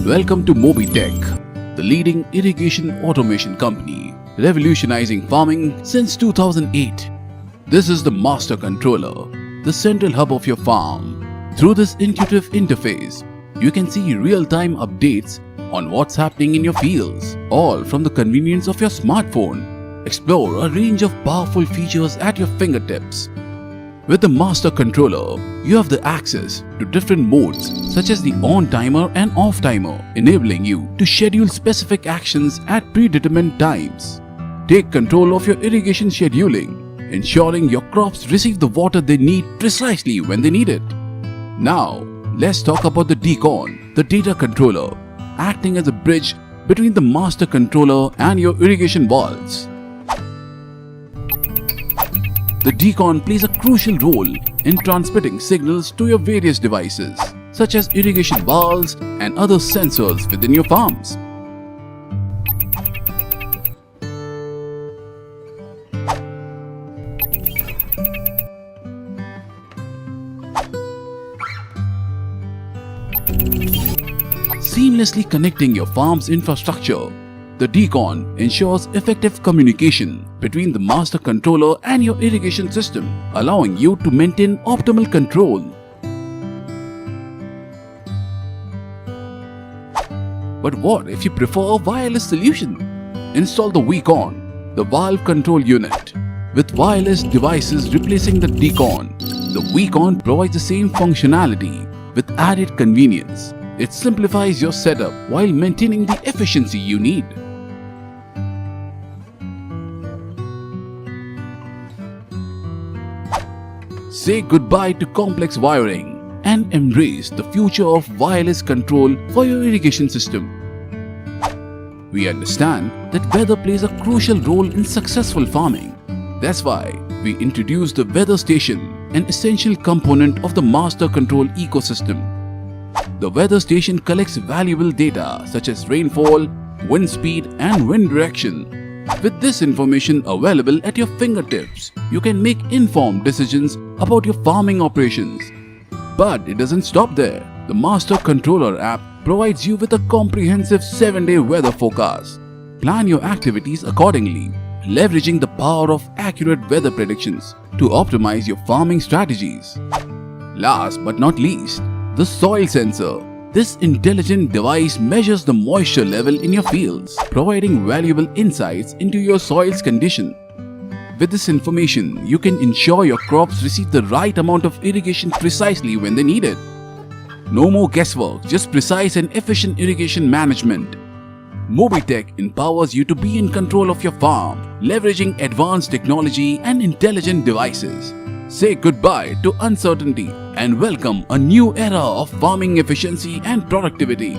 Welcome to Mobitech, the leading irrigation automation company, revolutionizing farming since 2008. This is the master controller, the central hub of your farm. Through this intuitive interface, you can see real-time updates on what's happening in your fields, all from the convenience of your smartphone. Explore a range of powerful features at your fingertips. With the master controller, you have the access to different modes such as the on timer and off timer, enabling you to schedule specific actions at predetermined times. Take control of your irrigation scheduling, ensuring your crops receive the water they need precisely when they need it. Now, let's talk about the DCON, the data controller, acting as a bridge between the master controller and your irrigation valves. The DCON plays a crucial role in transmitting signals to your various devices, such as irrigation valves and other sensors within your farms. Seamlessly connecting your farm's infrastructure, the DCON ensures effective communication between the master controller and your irrigation system, allowing you to maintain optimal control. But what if you prefer a wireless solution? Install the VCON, the valve control unit. With wireless devices replacing the DCON, the VCON provides the same functionality with added convenience. It simplifies your setup while maintaining the efficiency you need. Say goodbye to complex wiring and embrace the future of wireless control for your irrigation system. We understand that weather plays a crucial role in successful farming. That's why we introduced the weather station, an essential component of the master control ecosystem. The weather station collects valuable data such as rainfall, wind speed, and wind direction. With this information available at your fingertips, you can make informed decisions about your farming operations. But it doesn't stop there. The Master Controller app provides you with a comprehensive 7-day weather forecast. Plan your activities accordingly, leveraging the power of accurate weather predictions to optimize your farming strategies. Last but not least, the soil sensor. This intelligent device measures the moisture level in your fields, providing valuable insights into your soil's condition. With this information, you can ensure your crops receive the right amount of irrigation precisely when they need it. No more guesswork, just precise and efficient irrigation management. Mobitech empowers you to be in control of your farm, leveraging advanced technology and intelligent devices. Say goodbye to uncertainty and welcome a new era of farming efficiency and productivity.